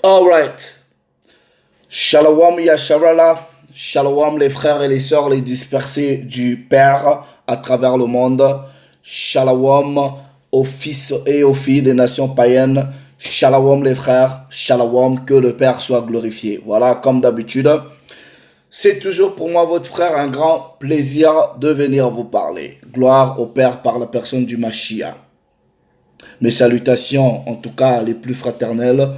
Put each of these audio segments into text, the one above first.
Alright. Shalom Yasharala. Shalom les frères et les sœurs, les dispersés du Père à travers le monde. Shalom aux fils et aux filles des nations païennes. Shalom les frères. Shalom, que le Père soit glorifié. Voilà, comme d'habitude. C'est toujours pour moi, votre frère, un grand plaisir de venir vous parler. Gloire au Père par la personne du Mashiach. Mes salutations, en tout cas les plus fraternelles,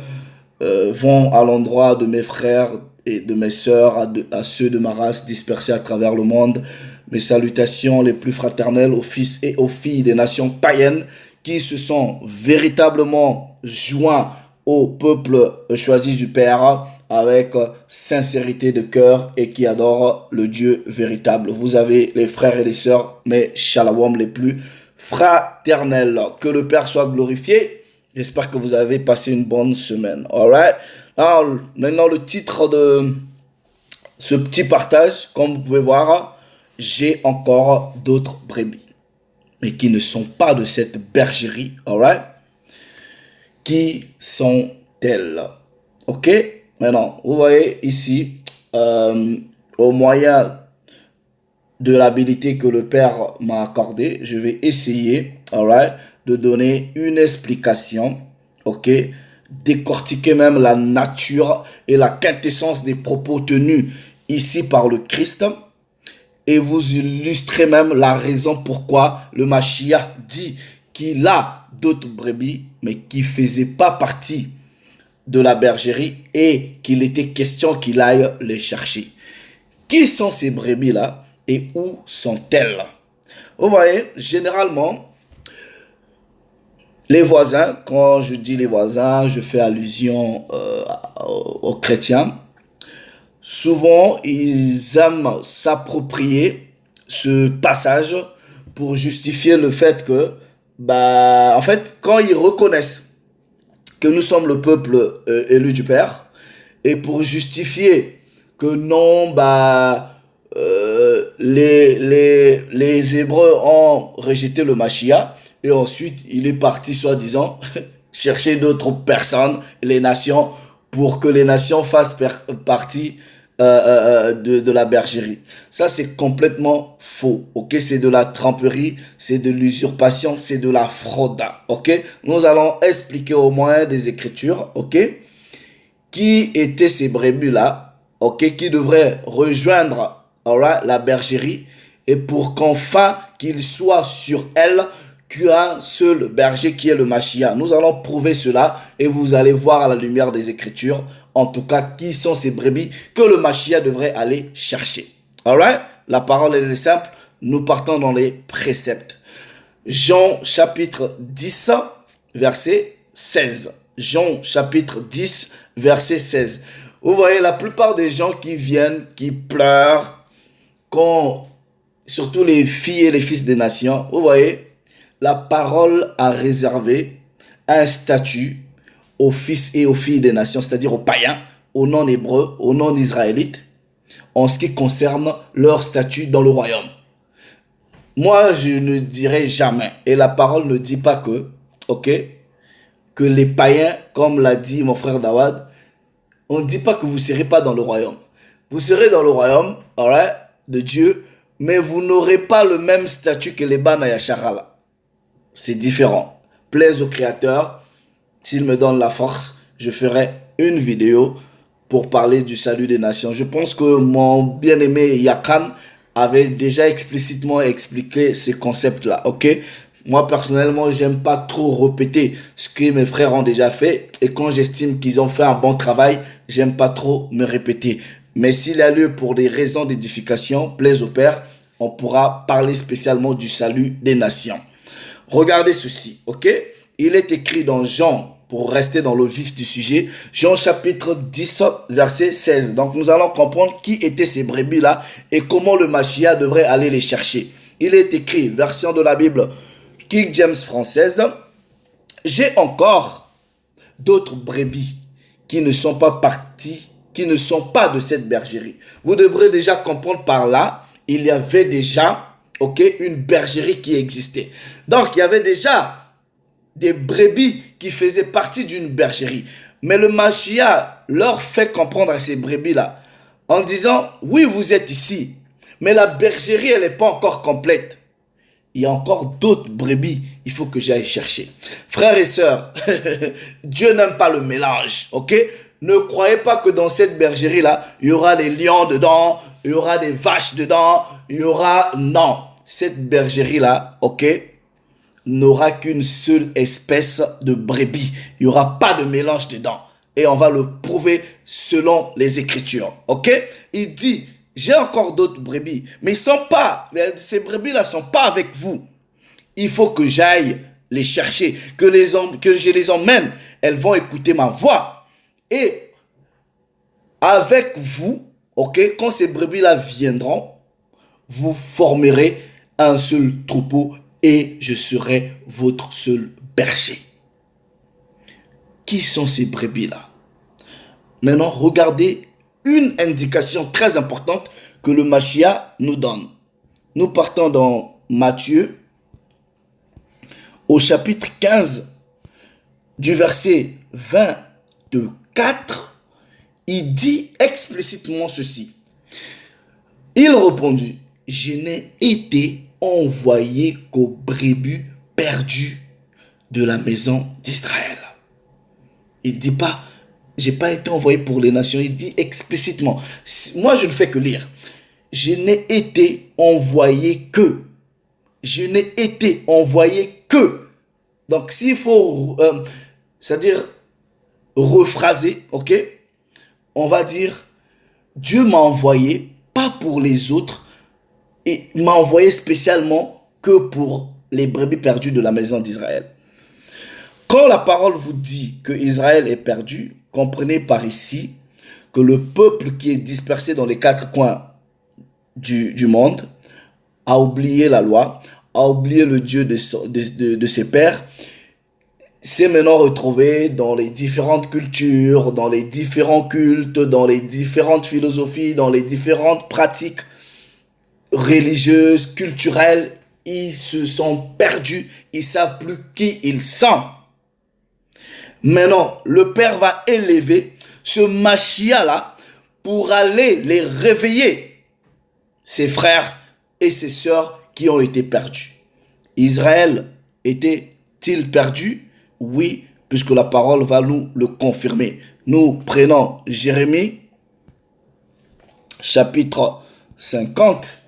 vont à l'endroit de mes frères et de mes sœurs, à ceux de ma race dispersés à travers le monde. Mes salutations les plus fraternelles aux fils et aux filles des nations païennes qui se sont véritablement joints au peuple choisi du Père avec sincérité de cœur et qui adorent le Dieu véritable. Vous avez les frères et les sœurs, mes shalom les plus fraternels. Que le Père soit glorifié. J'espère que vous avez passé une bonne semaine. Alright. Alors, maintenant, le titre de ce petit partage, comme vous pouvez voir, j'ai encore d'autres brebis, mais qui ne sont pas de cette bergerie. Alright. Qui sont-elles? Ok. Maintenant, vous voyez ici, au moyen de l'habilité que le Père m'a accordée, je vais essayer, alright, de donner une explication, ok, décortiquer même la nature et la quintessence des propos tenus ici par le Christ et vous illustrer même la raison pourquoi le Mashiach dit qu'il a d'autres brebis mais qui ne faisaient pas partie de la bergerie et qu'il était question qu'il aille les chercher. Qui sont ces brebis-là et où sont-elles? Vous voyez, généralement, les voisins, quand je dis les voisins, je fais allusion aux chrétiens. Souvent, ils aiment s'approprier ce passage pour justifier le fait que, en fait, quand ils reconnaissent que nous sommes le peuple élu du Père, et pour justifier que non, les Hébreux ont rejeté le Mashiach, et ensuite il est parti soi-disant chercher d'autres personnes, les nations, pour que les nations fassent partie de la bergerie. Ça, c'est complètement faux, ok? C'est de la tromperie, c'est de l'usurpation, c'est de la fraude, ok? Nous allons expliquer au moyen des Écritures, ok? Qui étaient ces brebis-là, ok? Qui devraient rejoindre, alright, la bergerie, et pour qu'enfin qu'il soit sur elle qu'un seul berger qui est le Mashiach. Nous allons prouver cela et vous allez voir à la lumière des Écritures, en tout cas, qui sont ces brebis que le Mashiach devrait aller chercher. Alright? La parole est simple. Nous partons dans les préceptes. Jean chapitre 10, verset 16. Jean chapitre 10, verset 16. Vous voyez, la plupart des gens qui viennent, qui pleurent, surtout les filles et les fils des nations, vous voyez, la parole a réservé un statut aux fils et aux filles des nations, c'est-à-dire aux païens, aux non-hébreux, aux non-israélites, en ce qui concerne leur statut dans le royaume. Moi, je ne dirais jamais, et la parole ne dit pas que, ok, que les païens, comme l'a dit mon frère Dawad, on ne dit pas que vous ne serez pas dans le royaume. Vous serez dans le royaume, alright, de Dieu, mais vous n'aurez pas le même statut que les Bana Yasharala. C'est différent. Plaise au Créateur, s'il me donne la force, je ferai une vidéo pour parler du salut des nations. Je pense que mon bien-aimé Yakan avait déjà explicitement expliqué ce concept-là, ok? Moi, personnellement, j'aime pas trop répéter ce que mes frères ont déjà fait. Et quand j'estime qu'ils ont fait un bon travail, j'aime pas trop me répéter. Mais s'il y a lieu pour des raisons d'édification, plaise au Père, on pourra parler spécialement du salut des nations. Regardez ceci, ok? Il est écrit dans Jean, pour rester dans le vif du sujet, Jean chapitre 10, verset 16. Donc nous allons comprendre qui étaient ces brebis-là et comment le Mashiach devrait aller les chercher. Il est écrit, version de la Bible King James française, j'ai encore d'autres brebis qui ne sont pas partis, qui ne sont pas de cette bergerie. Vous devrez déjà comprendre par là, il y avait déjà, ok, une bergerie qui existait. Donc, il y avait déjà des brebis qui faisaient partie d'une bergerie. Mais le Mashiach leur fait comprendre à ces brebis-là, en disant, oui, vous êtes ici, mais la bergerie, elle n'est pas encore complète. Il y a encore d'autres brebis, il faut que j'aille chercher. Frères et sœurs, Dieu n'aime pas le mélange, ok? Ne croyez pas que dans cette bergerie-là, il y aura des lions dedans, il y aura des vaches dedans, il y aura... Non, cette bergerie-là, ok, n'aura qu'une seule espèce de brebis. Il n'y aura pas de mélange dedans. Et on va le prouver selon les Écritures, ok? Il dit... J'ai encore d'autres brebis, mais ces brebis-là ne sont pas avec vous. Il faut que j'aille les chercher, que je les emmène. Elles vont écouter ma voix. Et avec vous, ok, quand ces brebis-là viendront, vous formerez un seul troupeau et je serai votre seul berger. Qui sont ces brebis-là? Maintenant, regardez une indication très importante que le Mashiach nous donne. Nous partons dans Matthieu, au chapitre 15, du verset 24, il dit explicitement ceci. Il répondit, je n'ai été envoyé qu'aux brebis perdues de la maison d'Israël. Il ne dit pas, j'ai pas été envoyé pour les nations. Il dit explicitement. Moi, je ne fais que lire. Je n'ai été envoyé que. Je n'ai été envoyé que. Donc, s'il faut, c'est-à-dire rephraser, ok, on va dire, Dieu m'a envoyé, pas pour les autres, et m'a envoyé spécialement que pour les brebis perdues de la maison d'Israël. Quand la parole vous dit que Israël est perdu, comprenez par ici que le peuple qui est dispersé dans les quatre coins du monde a oublié la loi, a oublié le Dieu de ses pères, s'est maintenant retrouvé dans les différentes cultures, dans les différents cultes, dans les différentes philosophies, dans les différentes pratiques religieuses, culturelles. Ils se sont perdus, ils ne savent plus qui ils sont. Maintenant, le Père va élever ce Mashiach-là pour aller les réveiller, ses frères et ses sœurs qui ont été perdus. Israël était-il perdu? Oui, puisque la parole va nous le confirmer. Nous prenons Jérémie, chapitre 50.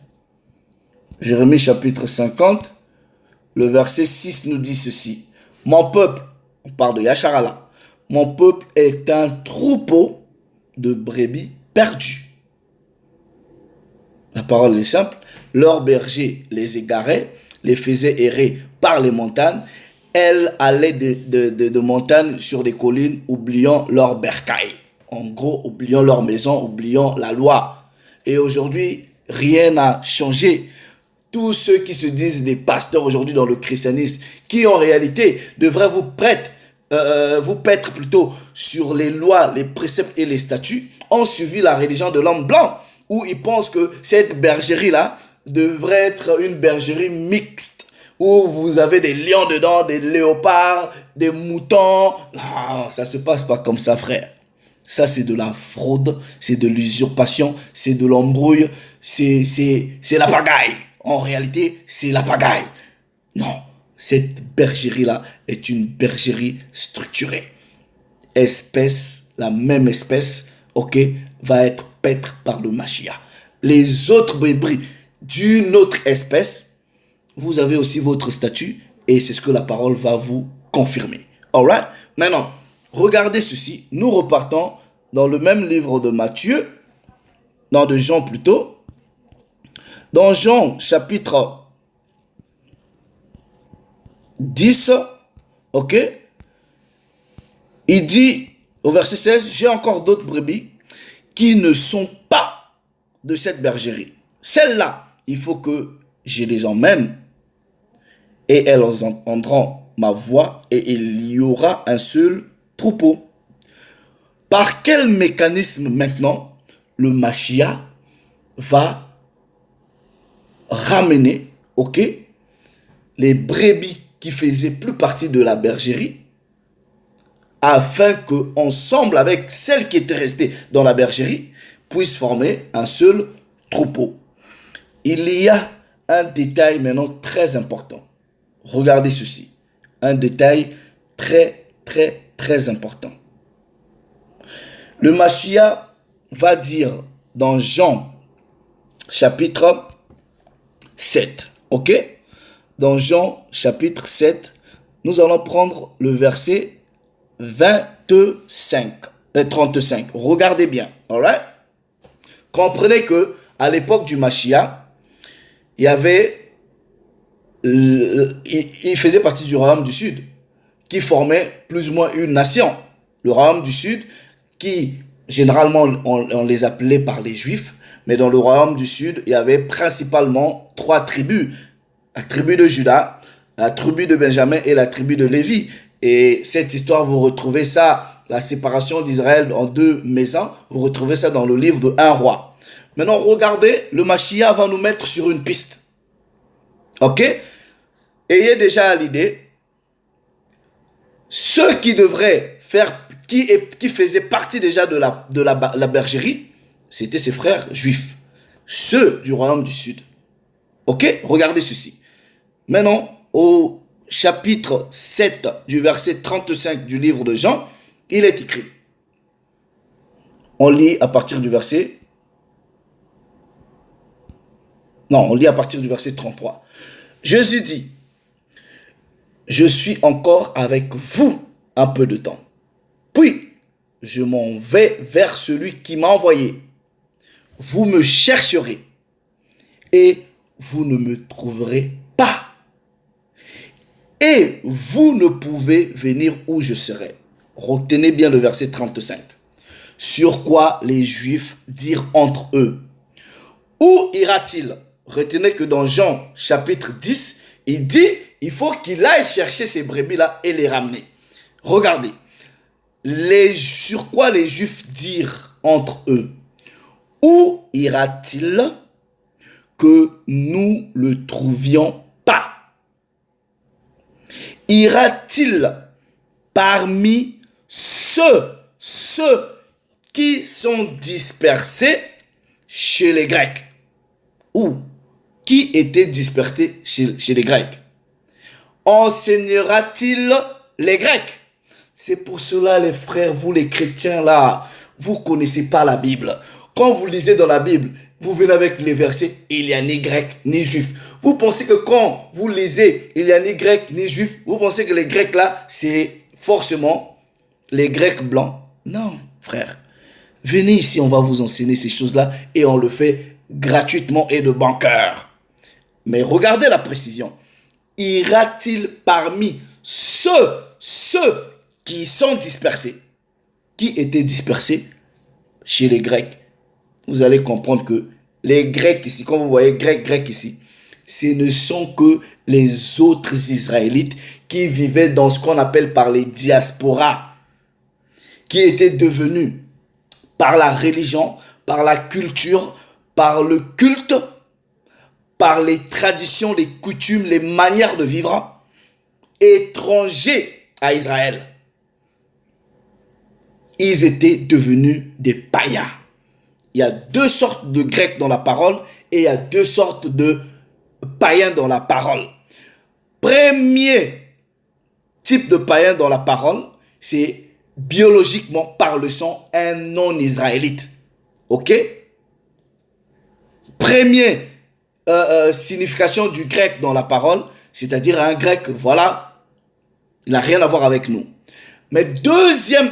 Jérémie, chapitre 50, le verset 6 nous dit ceci. Mon peuple, on parle de Yasharala, mon peuple est un troupeau de brebis perdus. La parole est simple. Leurs bergers les égaraient, les faisaient errer par les montagnes. Elles allaient de montagne sur des collines, oubliant leur bercail. En gros, oubliant leur maison, oubliant la loi. Et aujourd'hui, rien n'a changé. Tous ceux qui se disent des pasteurs aujourd'hui dans le christianisme, qui en réalité devraient vous paître plutôt sur les lois, les préceptes et les statuts, ont suivi la religion de l'homme blanc, où ils pensent que cette bergerie-là devrait être une bergerie mixte, où vous avez des lions dedans, des léopards, des moutons. Non, ça ne se passe pas comme ça, frère. Ça, c'est de la fraude, c'est de l'usurpation, c'est de l'embrouille, c'est la pagaille. En réalité, c'est la pagaille. Non, cette bergerie-là est une bergerie structurée. La même espèce, ok, va être paître par le Mashiach. Les autres brebis d'une autre espèce, vous avez aussi votre statut et c'est ce que la parole va vous confirmer. Alright? Maintenant, regardez ceci. Nous repartons dans le même livre de Matthieu, de Jean plutôt. Dans Jean chapitre 10, ok, il dit au verset 16, j'ai encore d'autres brebis qui ne sont pas de cette bergerie. Celles-là, il faut que je les emmène et elles entendront ma voix et il y aura un seul troupeau. Par quel mécanisme maintenant le Mashiach va ramener, ok, les brebis qui faisaient plus partie de la bergerie afin que, ensemble avec celles qui étaient restées dans la bergerie, puissent former un seul troupeau. Il y a un détail maintenant très important. Regardez ceci. Un détail très important. Le Mashiach va dire dans Jean chapitre 7. Ok? Dans Jean chapitre 7, nous allons prendre le verset 35. Regardez bien. Alright? Comprenez que à l'époque du Mashiach, il y avait, il faisait partie du royaume du Sud, qui formait plus ou moins une nation. Le royaume du Sud, qui généralement on les appelait par les Juifs, mais dans le royaume du Sud, il y avait principalement 3 tribus. La tribu de Juda, la tribu de Benjamin et la tribu de Lévi. Et cette histoire, vous retrouvez ça, la séparation d'Israël en 2 maisons, vous retrouvez ça dans le livre de 1 roi. Maintenant, regardez, le Mashiach va nous mettre sur une piste. Ok? Ayez déjà l'idée, ceux qui devraient faire, qui faisaient partie déjà de la bergerie, c'était ses frères juifs, ceux du royaume du Sud. Ok? Regardez ceci. Maintenant, au chapitre 7 du verset 35 du livre de Jean, il est écrit. On lit à partir du verset... Non, on lit à partir du verset 33. Jésus dit, je suis encore avec vous un peu de temps. Puis, je m'en vais vers celui qui m'a envoyé. Vous me chercherez et vous ne me trouverez pas. Et vous ne pouvez venir où je serai. Retenez bien le verset 35. Sur quoi les Juifs dirent entre eux, où ira-t-il? Retenez que dans Jean chapitre 10, il dit, il faut qu'il aille chercher ces brebis-là et les ramener. Regardez, sur quoi les Juifs dirent entre eux, où ira-t-il que nous le trouvions pas? Ira-t-il parmi ceux qui sont dispersés chez les Grecs? Ou qui étaient dispersés chez les Grecs? Enseignera-t-il les Grecs? C'est pour cela, les frères, vous les chrétiens là, vous ne connaissez pas la Bible. Quand vous lisez dans la Bible, vous venez avec les versets, il n'y a ni grec ni juif. Vous pensez que quand vous lisez, il n'y a ni grec ni juif, vous pensez que les Grecs là, c'est forcément les Grecs blancs? Non, frère. Venez ici, on va vous enseigner ces choses-là et on le fait gratuitement et de bon cœur. Mais regardez la précision. Ira-t-il parmi ceux qui sont dispersés? Qui étaient dispersés chez les Grecs? Vous allez comprendre que les Grecs ici, quand vous voyez grec ici, ce ne sont que les autres Israélites qui vivaient dans ce qu'on appelle par les diasporas, qui étaient devenus par la religion, par la culture, par le culte, par les traditions, les coutumes, les manières de vivre, étrangers à Israël. Ils étaient devenus des païens. Il y a 2 sortes de Grecs dans la parole et il y a 2 sortes de païens dans la parole. Premier type de païen dans la parole, c'est biologiquement par le sang un non-israélite. Ok? Première signification du grec dans la parole, c'est-à-dire un grec, voilà, il n'a rien à voir avec nous. Mais deuxième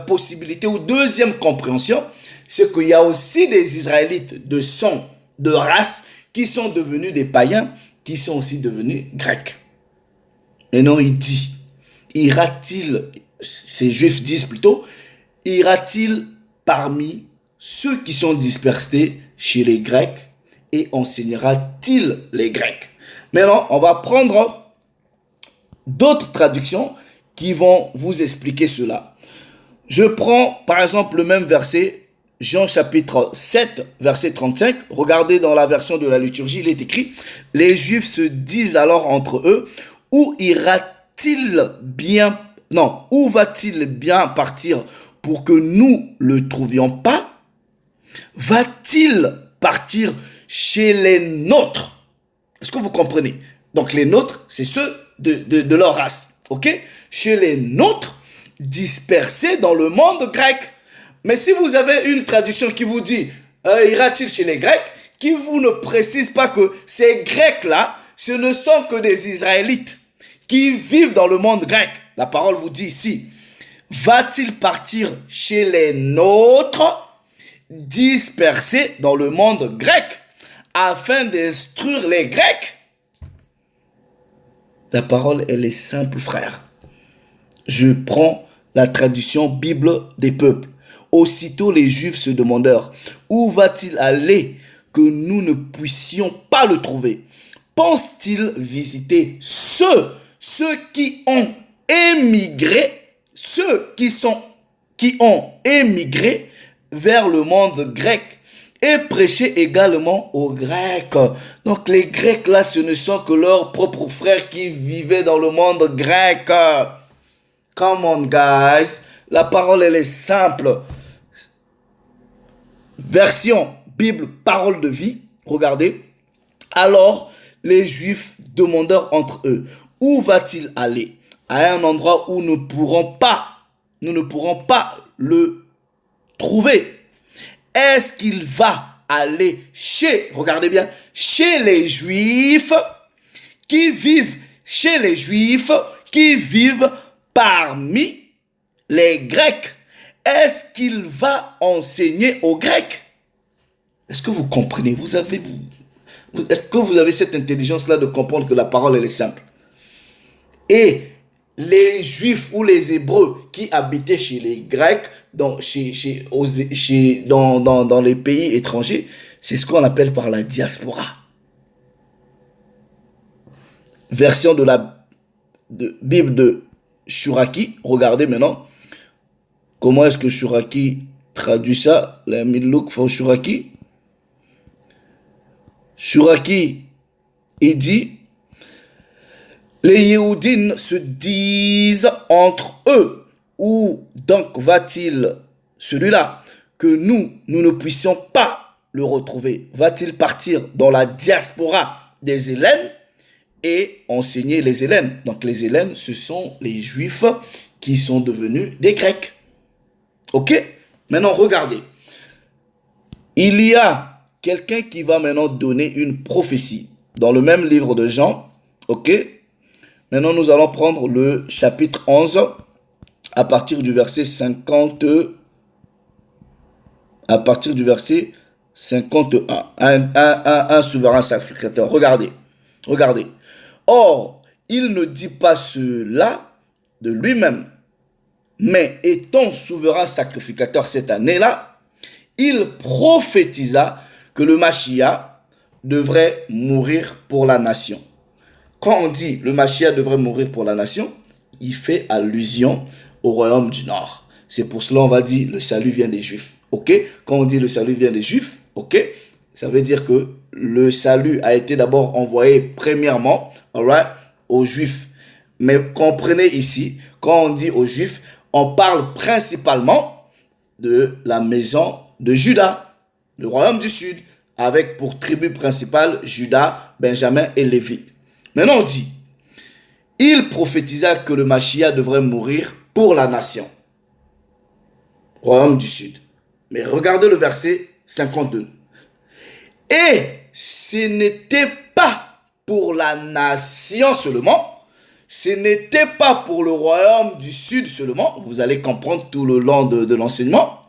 possibilité ou deuxième compréhension, c'est qu'il y a aussi des Israélites de sang, de race, qui sont devenus des païens, qui sont aussi devenus grecs. Et non, il dit, ira-t-il, ces Juifs disent plutôt, ira-t-il parmi ceux qui sont dispersés chez les Grecs et enseignera-t-il les Grecs? Maintenant, on va prendre d'autres traductions qui vont vous expliquer cela. Je prends par exemple le même verset, Jean chapitre 7, verset 35. Regardez dans la version de la liturgie, il est écrit, les Juifs se disent alors entre eux, où ira-t-il bien non, où va-t-il bien partir pour que nous le trouvions pas? Va-t-il partir chez les nôtres? Est-ce que vous comprenez? Donc les nôtres, c'est ceux de leur race. Ok? Chez les nôtres, dispersés dans le monde grec. Mais si vous avez une traduction qui vous dit ira-t-il chez les Grecs, qui vous ne précise pas que ces Grecs-là, ce ne sont que des Israélites qui vivent dans le monde grec. La parole vous dit ici, va-t-il partir chez les nôtres, dispersés dans le monde grec, afin d'instruire les Grecs? La parole, elle est simple, frère. Je prends la traduction Bible des peuples. Aussitôt les Juifs se demandèrent, où va-t-il aller que nous ne puissions pas le trouver? Pense-t-il visiter ceux qui ont émigré, qui ont émigré vers le monde grec et prêcher également aux Grecs? Donc les Grecs là, ce ne sont que leurs propres frères qui vivaient dans le monde grec. Come on guys, la parole elle est simple. Version Bible, parole de vie, regardez. Alors les Juifs demandèrent entre eux, où va-t-il aller? À un endroit où nous ne pourrons pas le trouver. Est-ce qu'il va aller regardez bien, chez les Juifs qui vivent parmi les Grecs? Est-ce qu'il va enseigner aux Grecs? Est-ce que vous comprenez? Est-ce que vous avez cette intelligence-là de comprendre que la parole, elle est simple? Et les Juifs ou les Hébreux qui habitaient chez les Grecs, dans les pays étrangers, c'est ce qu'on appelle par la diaspora. Version de la Bible de Shuraki, regardez maintenant. Comment est-ce que Shuraki traduit ça? La Look for Shuraki. Shuraki, il dit, les Yéhoudines se disent entre eux, où donc va-t-il celui-là que nous ne puissions pas le retrouver? Va-t-il partir dans la diaspora des Hellènes et enseigner les Hellènes? Donc les Hellènes, ce sont les Juifs qui sont devenus des Grecs. Ok? Maintenant, regardez. Il y a quelqu'un qui va maintenant donner une prophétie dans le même livre de Jean. Ok? Maintenant, nous allons prendre le chapitre 11 à partir du verset 50. À partir du verset 51. Un souverain sacrificateur. Regardez. Regardez. Or, il ne dit pas cela de lui-même. Mais étant souverain sacrificateur cette année-là, il prophétisa que le Mashiach devrait mourir pour la nation. Quand on dit le Mashiach devrait mourir pour la nation, il fait allusion au royaume du Nord. C'est pour cela qu'on va dire le salut vient des Juifs. Ok? Quand on dit le salut vient des Juifs, ok? Ça veut dire que le salut a été d'abord envoyé premièrement, alright, aux Juifs. Mais comprenez ici, quand on dit aux Juifs, on parle principalement de la maison de Juda, le royaume du Sud, avec pour tribu principale Juda, Benjamin et Lévi. Maintenant on dit, il prophétisa que le Mashiach devrait mourir pour la nation, royaume du Sud. Mais regardez le verset 52. Et ce n'était pas pour la nation seulement, ce n'était pas pour le royaume du Sud seulement, vous allez comprendre tout le long de l'enseignement,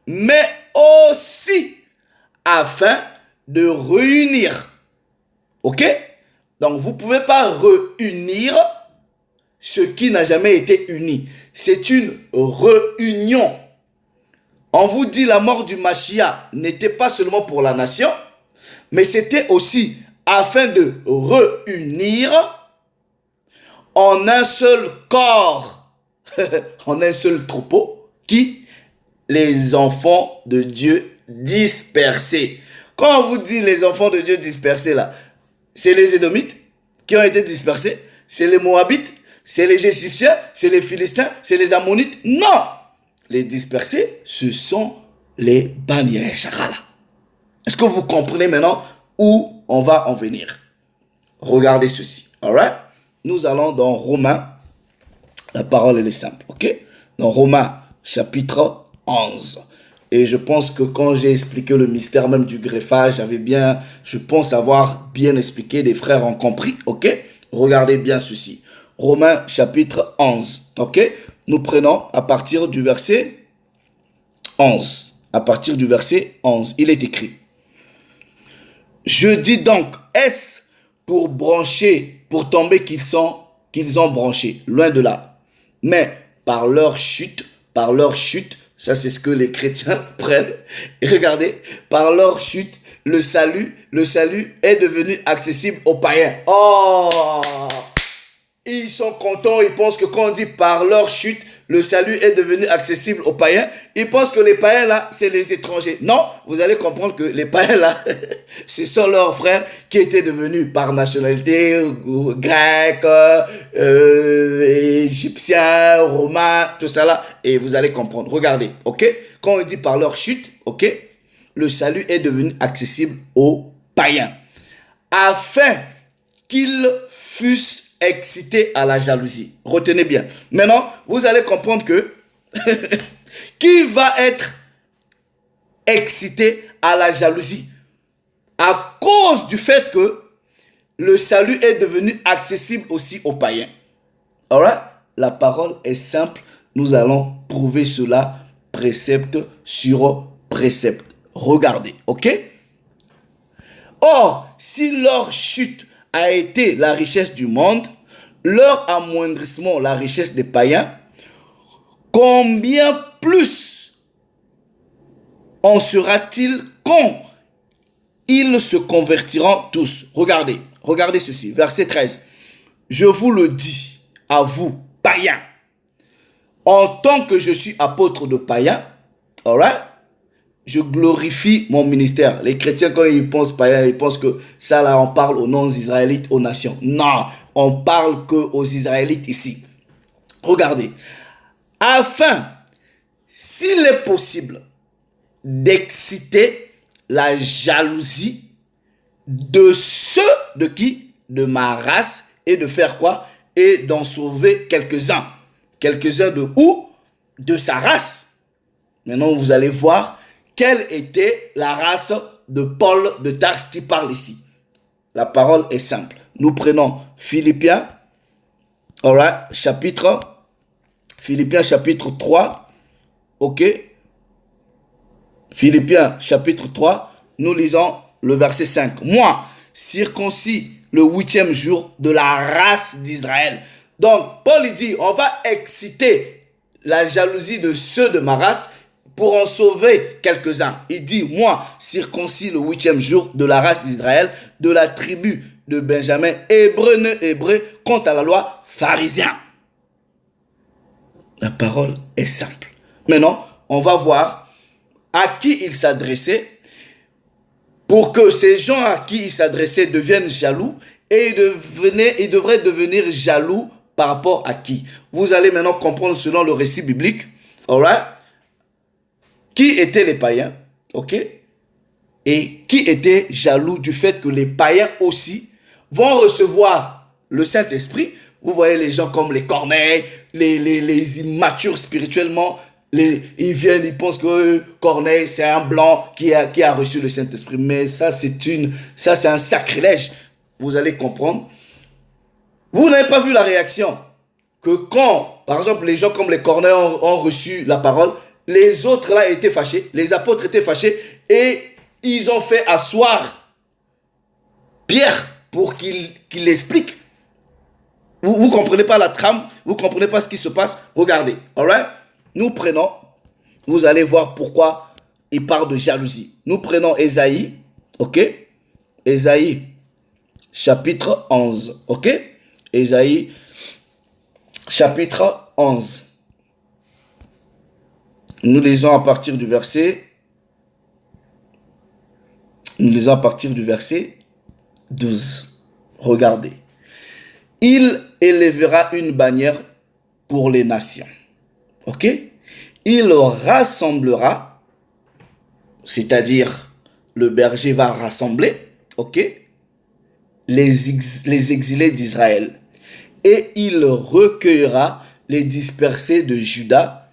mais aussi afin de réunir. Ok? Donc vous ne pouvez pas réunir ce qui n'a jamais été uni. C'est une réunion. On vous dit la mort du Mashiach n'était pas seulement pour la nation, mais c'était aussi afin de réunir en un seul corps, en un seul troupeau, qui? Les enfants de Dieu dispersés. Quand on vous dit les enfants de Dieu dispersés là, c'est les Édomites qui ont été dispersés, c'est les Moabites, c'est les Égyptiens, c'est les Philistins, c'est les Ammonites. Non. Les dispersés, ce sont les Bani Yashara. Est-ce que vous comprenez maintenant où on va en venir? Regardez ceci. Alright? Nous allons dans Romains. La parole, elle est simple. Ok? Dans Romains, chapitre 11. Et je pense que quand j'ai expliqué le mystère même du greffage, je pense avoir bien expliqué, les frères ont compris. Ok? Regardez bien ceci. Romains, chapitre 11. Ok? Nous prenons à partir du verset 11. À partir du verset 11, il est écrit. Je dis donc, est-ce pour tomber qu'ils ont branché, loin de là. Mais par leur chute, ça c'est ce que les chrétiens prennent. Et regardez, par leur chute, le salut est devenu accessible aux païens. Oh! Ils sont contents, ils pensent que quand on dit par leur chute, le salut est devenu accessible aux païens, ils pensent que les païens là, c'est les étrangers. Non, vous allez comprendre que les païens là, ce sont leurs frères qui étaient devenus par nationalité, grecs, égyptiens, romains, tout ça là, et vous allez comprendre. Regardez, ok? Quand on dit par leur chute, ok? Le salut est devenu accessible aux païens, afin qu'ils fussent excité à la jalousie. Retenez bien. Maintenant, vous allez comprendre que qui va être excité à la jalousie à cause du fait que le salut est devenu accessible aussi aux païens. Alright? La parole est simple. Nous allons prouver cela précepte sur précepte. Regardez, ok? Or, si leur chute a été la richesse du monde, leur amoindrissement la richesse des païens, combien plus en sera-t-il quand ils se convertiront tous? Regardez ceci, verset 13. Je vous le dis à vous, païens, en tant que je suis apôtre de païens, alright? Je glorifie mon ministère. Les chrétiens, quand ils pensent païens, ils pensent que ça là, on parle aux non-israélites, aux nations. Non, on parle que aux Israélites ici. Regardez. Afin, s'il est possible, d'exciter la jalousie de ceux de qui? De ma race, et de faire quoi? Et d'en sauver quelques-uns. Quelques-uns de où? De sa race. Maintenant, vous allez voir quelle était la race de Paul de Tarse qui parle ici. La parole est simple. Nous prenons Philippiens, chapitre 3, ok? Philippiens chapitre 3, nous lisons le verset 5. Moi, circoncis le 8e jour de la race d'Israël. Donc, Paul dit, on va exciter la jalousie de ceux de ma race pour en sauver quelques-uns. Il dit, moi, circoncis le 8e jour de la race d'Israël, de la tribu de Benjamin, hébreu, ne hébreu, quant à la loi, pharisien. La parole est simple. Maintenant, on va voir à qui il s'adressait pour que ces gens à qui il s'adressait deviennent jaloux, et ils devraient devenir jaloux par rapport à qui? Vous allez maintenant comprendre selon le récit biblique, alright? Qui étaient les païens, ok? Et qui étaient jaloux du fait que les païens aussi vont recevoir le Saint-Esprit. Vous voyez les gens comme les Corneilles, les immatures spirituellement, ils viennent, ils pensent que Corneille c'est un blanc qui a reçu le Saint-Esprit. Mais ça c'est un sacrilège. Vous allez comprendre. Vous n'avez pas vu la réaction que quand, par exemple, les gens comme les Corneilles ont reçu la parole, les autres là étaient fâchés, les apôtres étaient fâchés, et ils ont fait asseoir Pierre pour qu'il explique. Vous ne comprenez pas la trame, vous ne comprenez pas ce qui se passe. Regardez, alright? Nous prenons, vous allez voir pourquoi il parle de jalousie. Nous prenons Ésaïe, ok? Ésaïe, chapitre 11, ok? Ésaïe, chapitre 11. Nous lisons à partir du verset 12. Regardez. Il élèvera une bannière pour les nations. Ok? Il rassemblera, c'est-à-dire le berger va rassembler, ok? Les exilés d'Israël. Et il recueillera les dispersés de Juda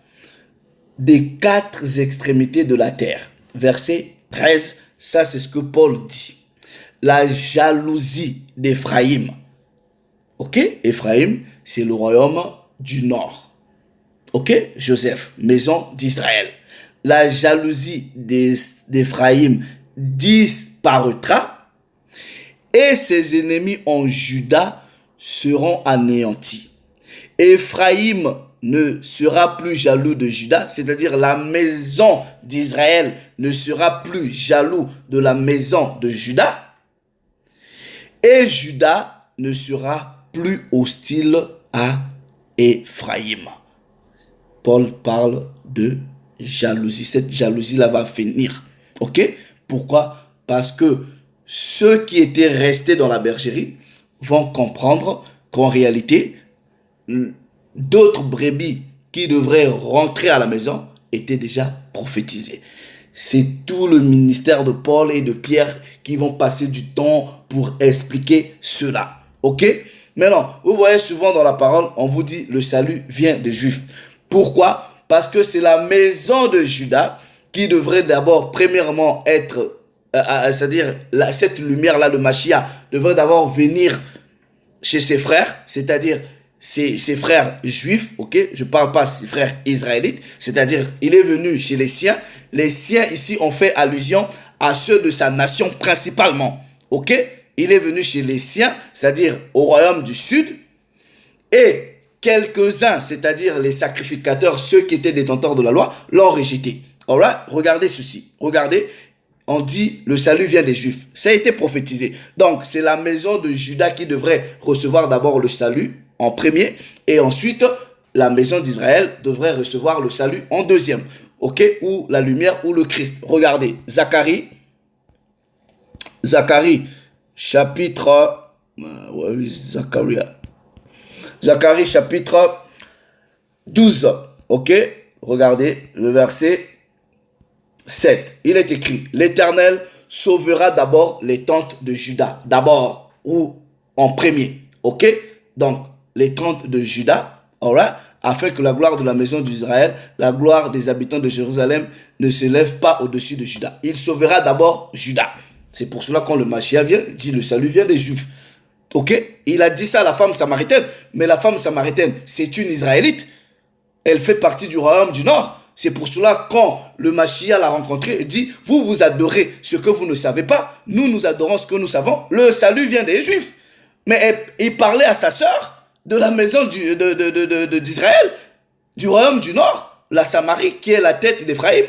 des 4 extrémités de la terre. Verset 13, ça c'est ce que Paul dit. La jalousie d'Éphraïm. Ok? Éphraïm, c'est le royaume du nord. Ok? Joseph, maison d'Israël. La jalousie d'Éphraïm disparaîtra et ses ennemis en Juda seront anéantis. Éphraïm ne sera plus jaloux de Juda, c'est-à-dire la maison d'Israël ne sera plus jaloux de la maison de Juda, et Juda ne sera plus hostile à Éphraïm. Paul parle de jalousie. Cette jalousie-là va finir. Ok? Pourquoi? Parce que ceux qui étaient restés dans la bergerie vont comprendre qu'en réalité, d'autres brebis qui devraient rentrer à la maison étaient déjà prophétisés. C'est tout le ministère de Paul et de Pierre qui vont passer du temps pour expliquer cela. Ok? Maintenant, vous voyez souvent dans la parole, on vous dit le salut vient des Juifs. Pourquoi? Parce que c'est la maison de Juda qui devrait d'abord, premièrement, être, c'est-à-dire cette lumière-là, le Mashiach, devrait d'abord venir chez ses frères, c'est-à-dire ses frères juifs, ok? Je ne parle pas de ses frères israélites, c'est-à-dire il est venu chez les siens. Les siens ici ont fait allusion à ceux de sa nation principalement, ok? Il est venu chez les siens, c'est-à-dire au royaume du sud, et quelques-uns, c'est-à-dire les sacrificateurs, ceux qui étaient détenteurs de la loi, l'ont rejeté. Alright? Regardez ceci. Regardez, on dit le salut vient des Juifs. Ça a été prophétisé. Donc, c'est la maison de Juda qui devrait recevoir d'abord le salut en premier, et ensuite, la maison d'Israël devrait recevoir le salut en deuxième. Ok? Ou la lumière ou le Christ. Regardez, Zacharie, chapitre... Zacharie chapitre 12, ok? Regardez le verset 7. Il est écrit, l'Éternel sauvera d'abord les tentes de Juda. D'abord, ou en premier, ok? Donc, les tentes de Juda, alright? Afin que la gloire de la maison d'Israël, la gloire des habitants de Jérusalem ne se lève pas au-dessus de Juda. Il sauvera d'abord Juda. C'est pour cela quand le Mashiach vient, il dit le salut vient des Juifs. Ok? Il a dit ça à la femme samaritaine. Mais la femme samaritaine, c'est une Israélite. Elle fait partie du royaume du Nord. C'est pour cela quand le Mashiach l'a rencontré, il dit, vous adorez ce que vous ne savez pas. Nous adorons ce que nous savons. Le salut vient des Juifs. Mais il parlait à sa sœur de la maison d'Israël, du royaume du Nord, la Samarie, qui est la tête d'Éphraïm.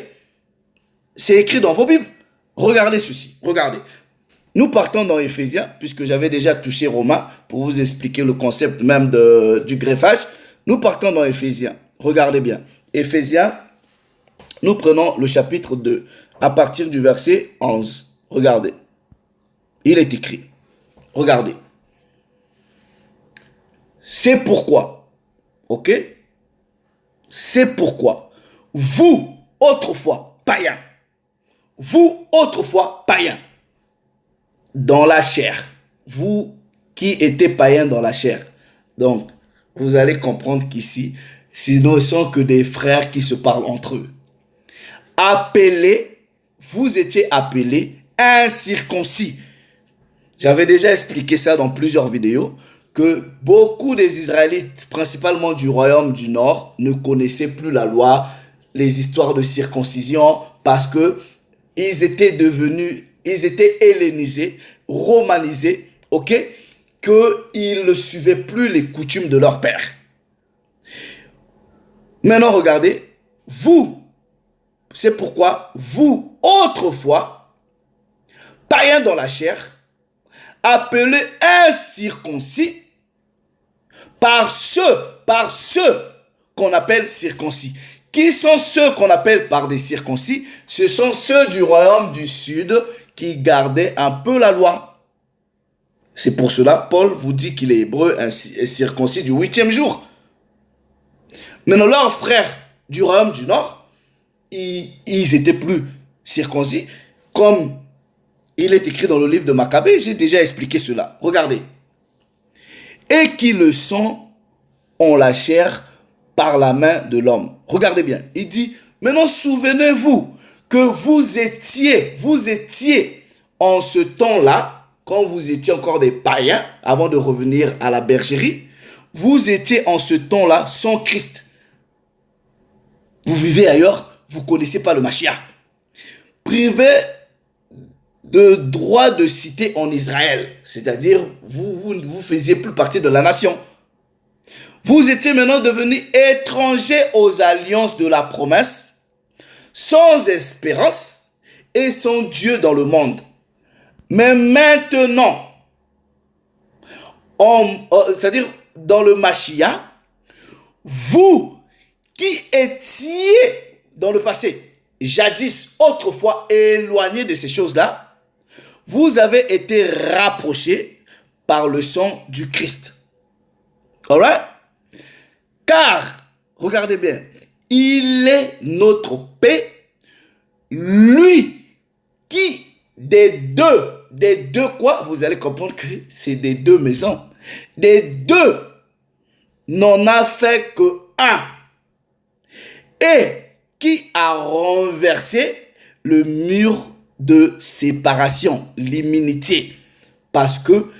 C'est écrit dans vos Bibles. Regardez ceci. Regardez. Nous partons dans Éphésiens, puisque j'avais déjà touché Romains, pour vous expliquer le concept même du greffage. Nous partons dans Éphésiens. Regardez bien. Éphésiens, nous prenons le chapitre 2, à partir du verset 11. Regardez. Il est écrit. Regardez. C'est pourquoi, ok? C'est pourquoi, vous, autrefois, païens, dans la chair, vous qui étiez païens dans la chair. Donc, vous allez comprendre qu'ici, ce ne sont que des frères qui se parlent entre eux. Appelés, vous étiez appelés incirconcis. J'avais déjà expliqué ça dans plusieurs vidéos, que beaucoup des Israélites, principalement du royaume du Nord, ne connaissaient plus la loi, les histoires de circoncision, parce que ils étaient hellénisés, romanisés, ok, qu'ils ne suivaient plus les coutumes de leur père. Maintenant, regardez, vous, c'est pourquoi vous, autrefois, païens dans la chair, appelés incirconcis, par ceux qu'on appelle circoncis. Qui sont ceux qu'on appelle par des circoncis? Ce sont ceux du royaume du sud qui gardaient un peu la loi. C'est pour cela, Paul vous dit qu'il est hébreu, un circoncis du 8e jour. Maintenant, leurs frères du royaume du Nord, ils étaient plus circoncis, comme il est écrit dans le livre de Maccabée. J'ai déjà expliqué cela. Regardez. Et qui le sont en la chair par la main de l'homme. Regardez bien. Il dit, maintenant souvenez-vous que vous étiez en ce temps-là, quand vous étiez encore des païens, avant de revenir à la bergerie, vous étiez en ce temps-là sans Christ. Vous vivez ailleurs, vous ne connaissez pas le Mashiach. Privé de droit de cité en Israël, c'est-à-dire vous ne faisiez plus partie de la nation. Vous étiez maintenant devenus étrangers aux alliances de la promesse, sans espérance et sans Dieu dans le monde. Mais maintenant, c'est-à-dire dans le Mashiach, vous qui étiez dans le passé, jadis, autrefois éloignés de ces choses-là, vous avez été rapprochés par le sang du Christ. Alright? Car, regardez bien, il est notre paix, lui qui des deux quoi? Vous allez comprendre que c'est des deux maisons. Des deux n'en a fait que un. Et qui a renversé le mur de séparation, l'immunité. Parce que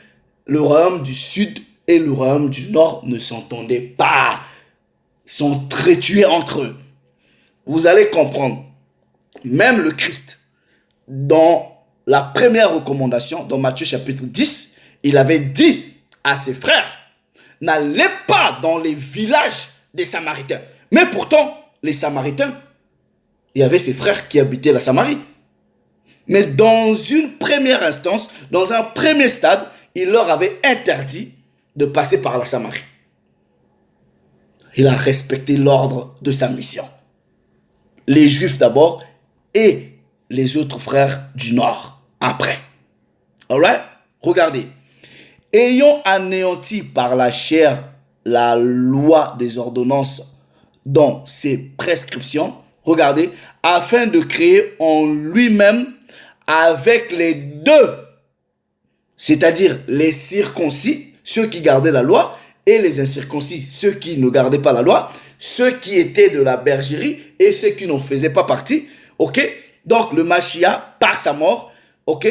le royaume du sud et le royaume du nord ne s'entendaient pas. Ils sont très tués entre eux. Vous allez comprendre. Même le Christ, dans la première recommandation, dans Matthieu chapitre 10, il avait dit à ses frères, n'allez pas dans les villages des Samaritains. Mais pourtant, les Samaritains, il y avait ses frères qui habitaient la Samarie. Mais dans une première instance, dans un premier stade, il leur avait interdit de passer par la Samarie. Il a respecté l'ordre de sa mission. Les Juifs d'abord et les autres frères du Nord après. Alright? Regardez. Ayant anéanti par la chair la loi des ordonnances dans ses prescriptions, regardez, afin de créer en lui-même avec les deux, c'est-à-dire les circoncis, ceux qui gardaient la loi, et les incirconcis, ceux qui ne gardaient pas la loi, ceux qui étaient de la bergerie et ceux qui n'en faisaient pas partie. Ok? Donc le Mashiach, par sa mort, ok,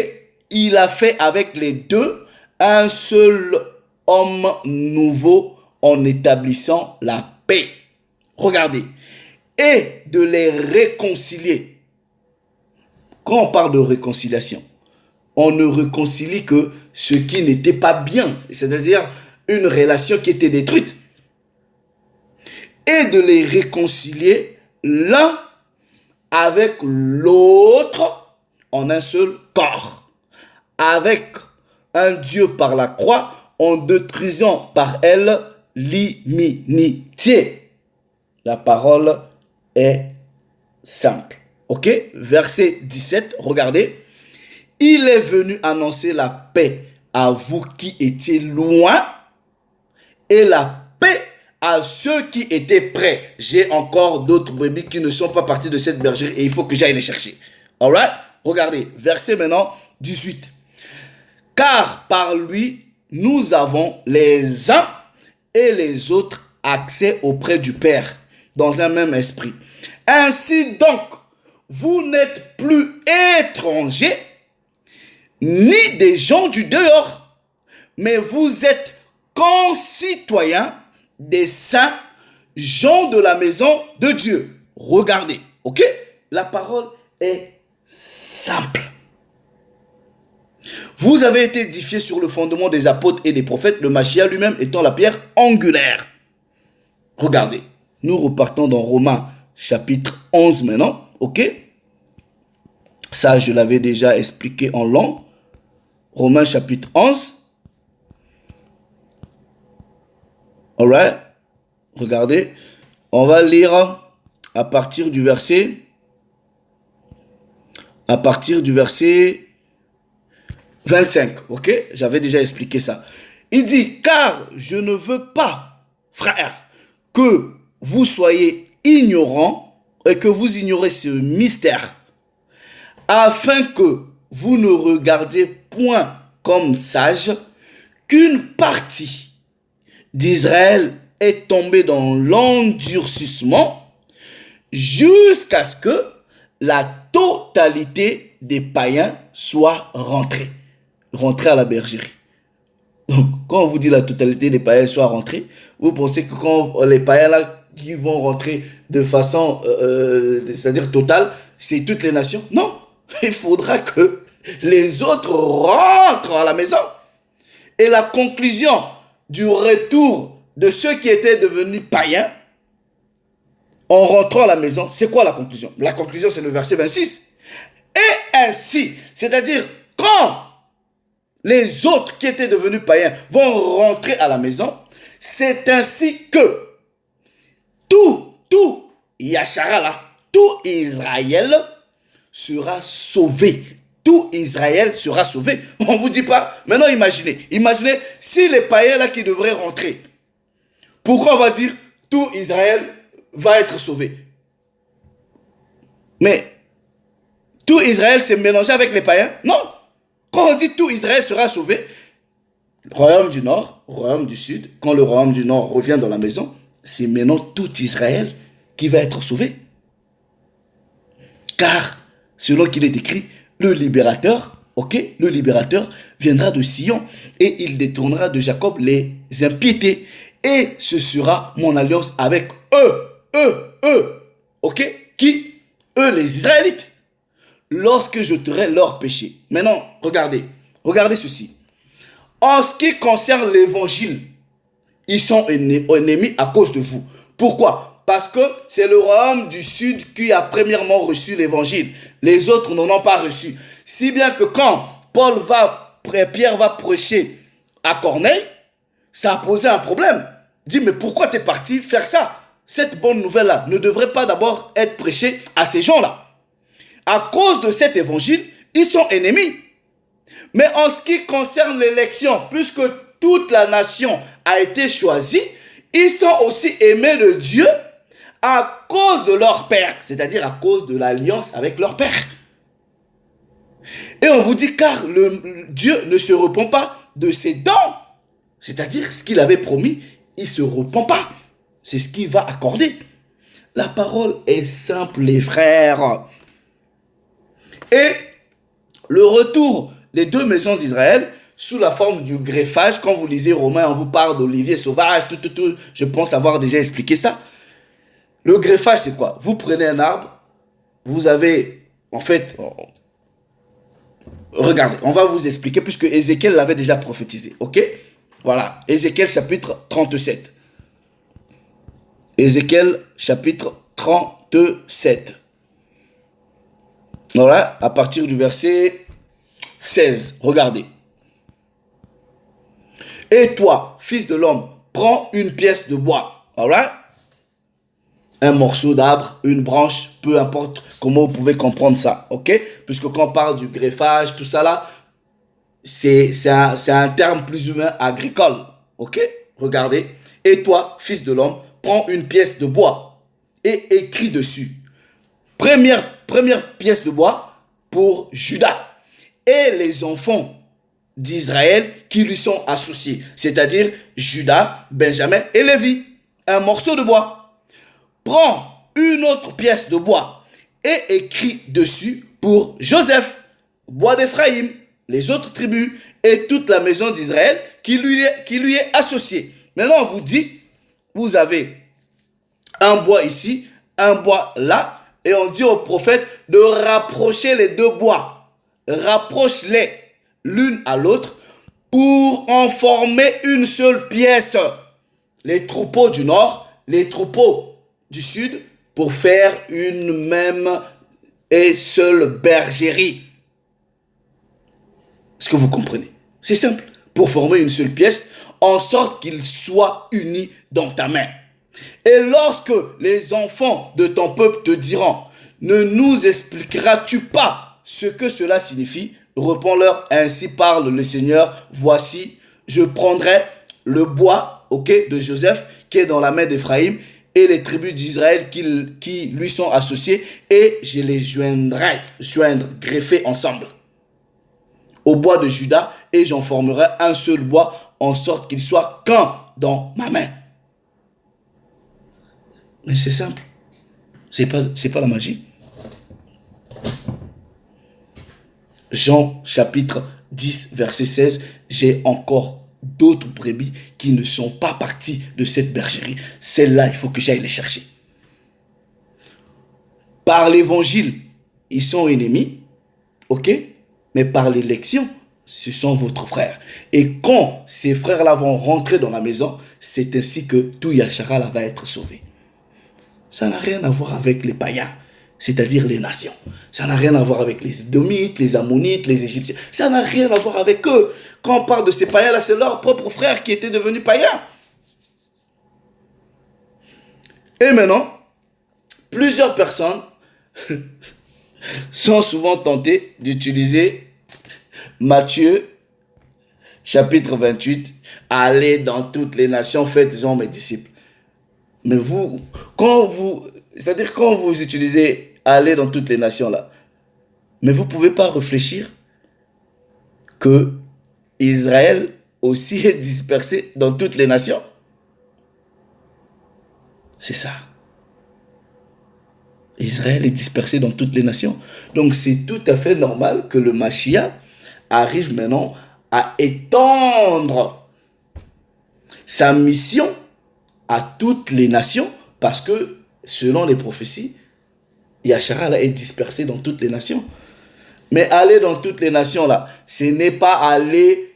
il a fait avec les deux un seul homme nouveau en établissant la paix. Regardez. Et de les réconcilier. Quand on parle de réconciliation, on ne réconcilie que ce qui n'était pas bien, c'est-à-dire une relation qui était détruite. Et de les réconcilier l'un avec l'autre en un seul corps. Avec un Dieu par la croix, en détruisant par elle l'inimitié. La parole est simple. Ok? Verset 17, regardez. Il est venu annoncer la paix à vous qui étiez loin et la paix à ceux qui étaient près. J'ai encore d'autres brebis qui ne sont pas partis de cette bergerie et il faut que j'aille les chercher. Alright? Regardez, verset maintenant 18. Car par lui, nous avons les uns et les autres accès auprès du Père dans un même esprit. Ainsi donc, vous n'êtes plus étrangers ni des gens du dehors, mais vous êtes concitoyens des saints, gens de la maison de Dieu. Regardez, ok? La parole est simple. Vous avez été édifiés sur le fondement des apôtres et des prophètes, le Mashiach lui-même étant la pierre angulaire. Regardez, nous repartons dans Romains chapitre 11 maintenant, ok? Ça, je l'avais déjà expliqué en long. Romains chapitre 11. Alright? Regardez, on va lire à partir du verset 25, ok? J'avais déjà expliqué ça. Il dit, car je ne veux pas, frère, que vous soyez ignorants et que vous ignorez ce mystère, afin que vous ne regardiez point comme sage qu'une partie d'Israël est tombée dans l'endurcissement jusqu'à ce que la totalité des païens soit rentrée à la bergerie. Donc, quand on vous dit la totalité des païens soit rentrée, vous pensez que quand les païens là qui vont rentrer de façon, c'est-à-dire totale, c'est toutes les nations? Non, il faudra que les autres rentrent à la maison. Et la conclusion du retour de ceux qui étaient devenus païens en rentrant à la maison, c'est quoi la conclusion? La conclusion, c'est le verset 26. Et ainsi, c'est-à-dire quand les autres qui étaient devenus païens vont rentrer à la maison, c'est ainsi que tout Yachara là, tout Israël sera sauvé. Tout Israël sera sauvé. On ne vous dit pas. Maintenant, imaginez si les païens là qui devraient rentrer. Pourquoi on va dire tout Israël va être sauvé? Mais tout Israël s'est mélangé avec les païens? Non. Quand on dit tout Israël sera sauvé, royaume du nord, royaume du sud, quand le royaume du nord revient dans la maison, c'est maintenant tout Israël qui va être sauvé. Car, selon qu'il est écrit, le libérateur, le libérateur viendra de Sion et il détournera de Jacob les impiétés. Et ce sera mon alliance avec eux, qui? Eux, les Israélites. Lorsque j'ôterai leurs péchés. Maintenant, regardez ceci. En ce qui concerne l'évangile, ils sont ennemis à cause de vous. Pourquoi? Parce que c'est le royaume du sud qui a premièrement reçu l'évangile. Les autres n'en ont pas reçu. Si bien que quand Pierre va prêcher à Corneille, ça a posé un problème. Il dit, mais pourquoi tu es parti faire ça? Cette bonne nouvelle-là ne devrait pas d'abord être prêchée à ces gens-là. À cause de cet évangile, ils sont ennemis. Mais en ce qui concerne l'élection, puisque toute la nation a été choisie, ils sont aussi aimés de Dieu à cause de leur père, c'est-à-dire à cause de l'alliance avec leur père. Et on vous dit, car Dieu ne se repent pas de ses dons, c'est-à-dire ce qu'il avait promis, il ne se repent pas. C'est ce qu'il va accorder. La parole est simple, les frères. Et le retour des deux maisons d'Israël sous la forme du greffage, quand vous lisez Romains, on vous parle d'olivier sauvage, tout, je pense avoir déjà expliqué ça. Le greffage, c'est quoi? Vous prenez un arbre, vous avez, en fait, regardez, on va vous expliquer, puisque Ézéchiel l'avait déjà prophétisé, ok? Voilà, Ézéchiel chapitre 37. Ézéchiel chapitre 37. Voilà, à partir du verset 16, regardez. Et toi, fils de l'homme, prends une pièce de bois, alright? Un morceau d'arbre, une branche, peu importe comment vous pouvez comprendre ça, ok? Puisque quand on parle du greffage, tout ça là, c'est un terme plus ou moins agricole, ok? Regardez. Et toi, fils de l'homme, prends une pièce de bois et écris dessus. Première pièce de bois pour Judas et les enfants d'Israël qui lui sont associés, c'est-à-dire Judas, Benjamin et Lévi. Un morceau de bois. Prends une autre pièce de bois et écris dessus pour Joseph, bois d'Éphraïm, les autres tribus et toute la maison d'Israël qui lui est associée. Maintenant, on vous dit, vous avez un bois ici, un bois là, et on dit au prophète de rapprocher les deux bois. Rapproche-les l'une à l'autre pour en former une seule pièce. Les troupeaux du nord, les troupeaux du sud, pour faire une même et seule bergerie. Est-ce que vous comprenez? C'est simple. Pour former une seule pièce, en sorte qu'ils soient unis dans ta main. Et lorsque les enfants de ton peuple te diront, ne nous expliqueras-tu pas ce que cela signifie? réponds-leur, ainsi parle le Seigneur, voici, je prendrai le bois, ok, de Joseph, qui est dans la main d'Éphraïm, et les tribus d'Israël qui lui sont associées, et je les greffer ensemble au bois de Juda, et j'en formerai un seul bois, en sorte qu'il soit qu'un dans ma main. Mais c'est simple. C'est pas la magie. Jean chapitre 10, verset 16, j'ai encore d'autres brebis qui ne sont pas parties de cette bergerie. Celles-là, il faut que j'aille les chercher. Par l'évangile, ils sont ennemis, ok? Mais par l'élection, ce sont votre frère. Et quand ces frères-là vont rentrer dans la maison, c'est ainsi que tout Yachara va être sauvé. Ça n'a rien à voir avec les païens, c'est-à-dire les nations. Ça n'a rien à voir avec les Édomites, les Ammonites, les Égyptiens. Ça n'a rien à voir avec eux. Quand on parle de ces païens-là, c'est leurs propres frères qui étaient devenus païens. Et maintenant, plusieurs personnes sont souvent tentées d'utiliser Matthieu chapitre 28, allez dans toutes les nations, faites-en mes disciples. Mais vous, c'est-à-dire quand vous utilisez aller dans toutes les nations là, mais vous ne pouvez pas réfléchir que Israël aussi est dispersé dans toutes les nations. C'est ça. Israël est dispersé dans toutes les nations. Donc c'est tout à fait normal que le Mashiach arrive maintenant à étendre sa mission à toutes les nations, parce que selon les prophéties, Yachara est dispersé dans toutes les nations. Mais aller dans toutes les nations là, ce n'est pas aller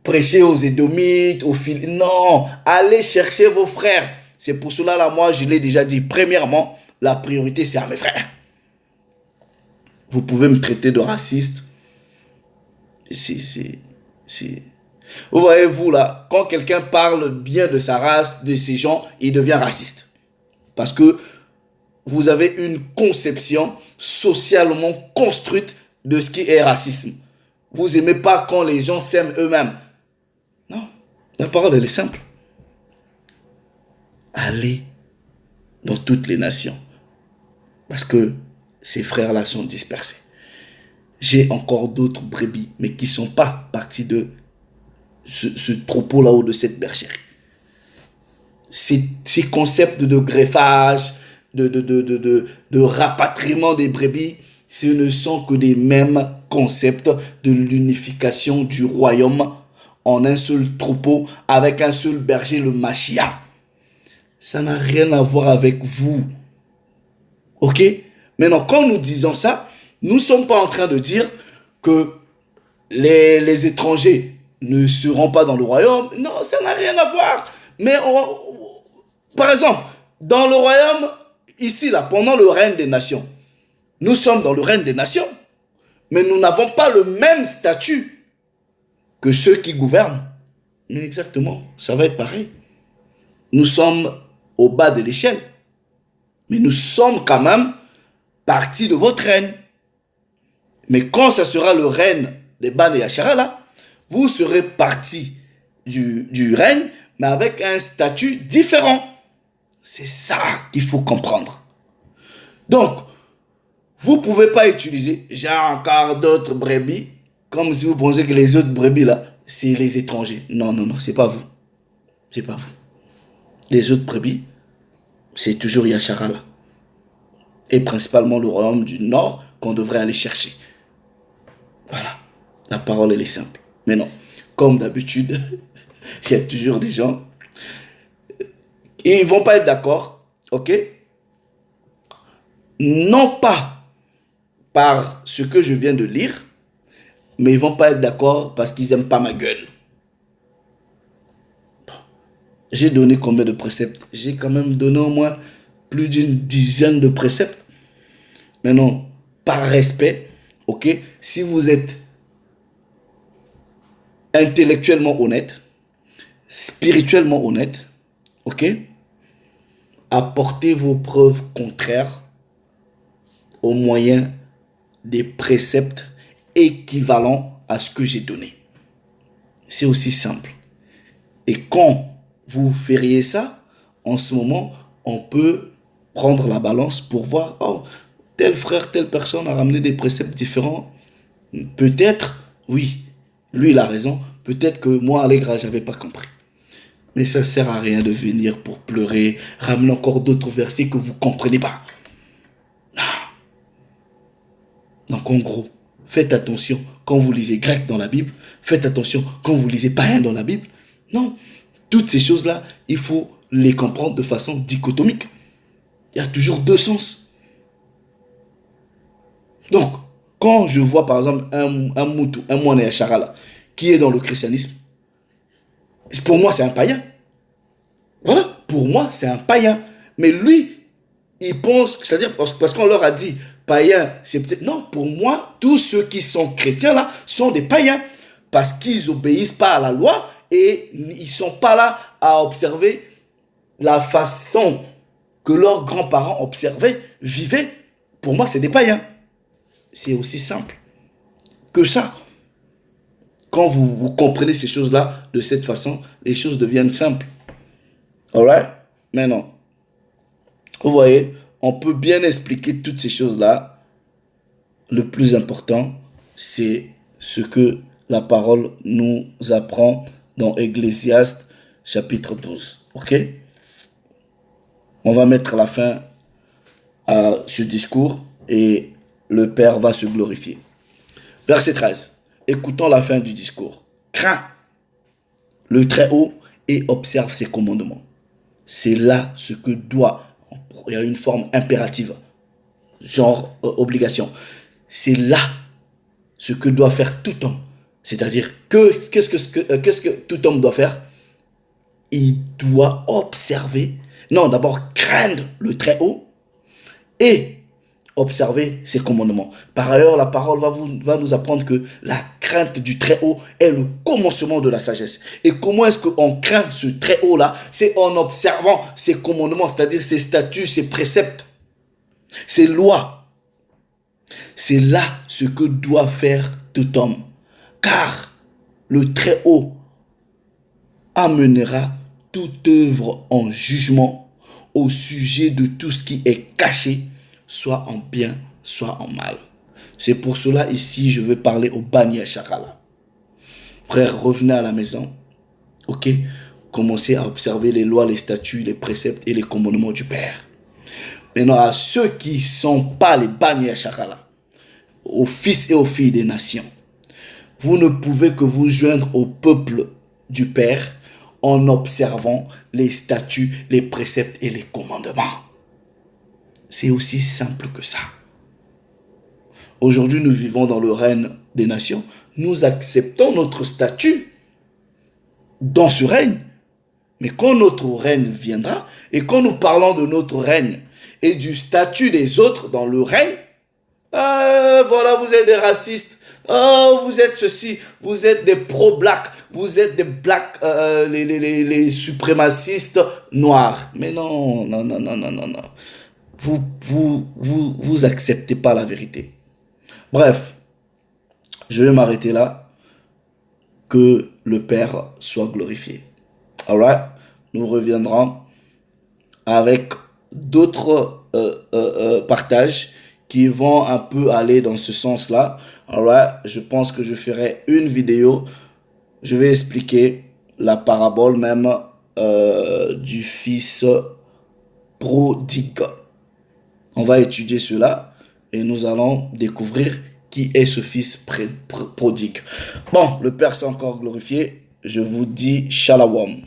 prêcher aux Édomites, aux Philistins. Non, allez chercher vos frères. C'est pour cela là, moi je l'ai déjà dit, premièrement, la priorité c'est à mes frères. Vous pouvez me traiter de raciste. Vous voyez, vous là, quand quelqu'un parle bien de sa race, de ces gens, il devient raciste. Parce que vous avez une conception socialement construite de ce qui est racisme. Vous n'aimez pas quand les gens s'aiment eux-mêmes. Non, la parole elle est simple. Allez dans toutes les nations. Parce que ces frères-là sont dispersés. J'ai encore d'autres brebis, mais qui ne sont pas partis de ce troupeau là-haut, de cette bergerie. Ces concepts de greffage, de rapatriement des brebis, ce ne sont que des mêmes concepts de l'unification du royaume en un seul troupeau, avec un seul berger, le Mashiach. Ça n'a rien à voir avec vous. Ok? Maintenant, quand nous disons ça, nous ne sommes pas en train de dire que les étrangers ne seront pas dans le royaume. Non, ça n'a rien à voir. Mais par exemple, dans le royaume, ici, là, pendant le règne des nations, nous sommes dans le règne des nations, mais nous n'avons pas le même statut que ceux qui gouvernent. Mais exactement, ça va être pareil. Nous sommes au bas de l'échelle, mais nous sommes quand même partie de votre règne. Mais quand ça sera le règne des Bane Yachara, là, vous serez partie du règne, mais avec un statut différent. C'est ça qu'il faut comprendre. Donc, vous ne pouvez pas utiliser, j'ai encore d'autres brebis, comme si vous pensez que les autres brebis, là, c'est les étrangers. Non, non, non, c'est pas vous. C'est pas vous. Les autres brebis, c'est toujours Yachara, là. Et principalement le royaume du Nord qu'on devrait aller chercher. Voilà. La parole, elle est simple. Mais non, comme d'habitude, il y a toujours des gens, et ils ne vont pas être d'accord, ok? Non pas par ce que je viens de lire, mais ils ne vont pas être d'accord parce qu'ils n'aiment pas ma gueule. Bon. J'ai donné combien de préceptes? J'ai quand même donné au moins plus d'une dizaine de préceptes. Mais non, par respect, ok? Si vous êtes intellectuellement honnête, spirituellement honnête, ok? Apportez vos preuves contraires au moyen des préceptes équivalent à ce que j'ai donné. C'est aussi simple. Et quand vous feriez ça, en ce moment, on peut prendre la balance pour voir, oh, tel frère, telle personne a ramené des préceptes différents. Peut-être, oui, lui il a raison. Peut-être que moi, Allegra, j'avais pas compris. Mais ça sert à rien de venir pour pleurer, ramener encore d'autres versets que vous ne comprenez pas. Donc en gros, faites attention quand vous lisez grec dans la Bible, faites attention quand vous lisez païen dans la Bible. Non, toutes ces choses-là, il faut les comprendre de façon dichotomique. Il y a toujours deux sens. Donc, quand je vois par exemple un Moutou, un Moine Charala, qui est dans le christianisme, pour moi c'est un païen. Voilà, pour moi c'est un païen. Mais lui, il pense, c'est-à-dire parce qu'on leur a dit, païen, c'est peut-être... Non, pour moi, tous ceux qui sont chrétiens là sont des païens. Parce qu'ils n'obéissent pas à la loi et ils ne sont pas là à observer la façon que leurs grands-parents observaient, vivaient. Pour moi, c'est des païens. C'est aussi simple que ça. Quand vous comprenez ces choses-là de cette façon, les choses deviennent simples. Alright? Maintenant, vous voyez, on peut bien expliquer toutes ces choses-là. Le plus important, c'est ce que la parole nous apprend dans Ecclésiaste chapitre 12. Ok? On va mettre la fin à ce discours et le Père va se glorifier. Verset 13. Écoutons la fin du discours. Crains le Très-Haut et observe ses commandements. C'est là ce que doit... Il y a une forme impérative, genre obligation. C'est là ce que doit faire tout homme. C'est-à-dire, qu'est-ce que tout homme doit faire? Il doit observer, non, d'abord craindre le Très-Haut et observer ses commandements. Par ailleurs, la parole va nous apprendre que la crainte du Très-Haut est le commencement de la sagesse. Et comment est-ce qu'on craint ce Très-Haut-là? C'est en observant ses commandements, c'est-à-dire ses statuts, ses préceptes, ses lois. C'est là ce que doit faire tout homme. Car le Très-Haut amènera toute œuvre en jugement au sujet de tout ce qui est caché, soit en bien, soit en mal. C'est pour cela ici, je veux parler au Bani Charala. Frère, revenez à la maison. Ok? Commencez à observer les lois, les statuts, les préceptes et les commandements du Père. Maintenant, à ceux qui ne sont pas les Bani Charala, aux fils et aux filles des nations, vous ne pouvez que vous joindre au peuple du Père en observant les statuts, les préceptes et les commandements. C'est aussi simple que ça. Aujourd'hui, nous vivons dans le règne des nations. Nous acceptons notre statut dans ce règne. Mais quand notre règne viendra, et quand nous parlons de notre règne et du statut des autres dans le règne, voilà, vous êtes des racistes, vous êtes ceci, vous êtes des pro-blacks, vous êtes des blacks, les suprémacistes noirs. Mais non. Vous acceptez pas la vérité. Bref, je vais m'arrêter là. Que le Père soit glorifié. Alright? Nous reviendrons avec d'autres partages qui vont un peu aller dans ce sens-là. Alright? Je pense que je ferai une vidéo. Je vais expliquer la parabole même du fils prodigue. On va étudier cela et nous allons découvrir qui est ce fils prodigue. Bon, le Père s'est encore glorifié. Je vous dis shalom.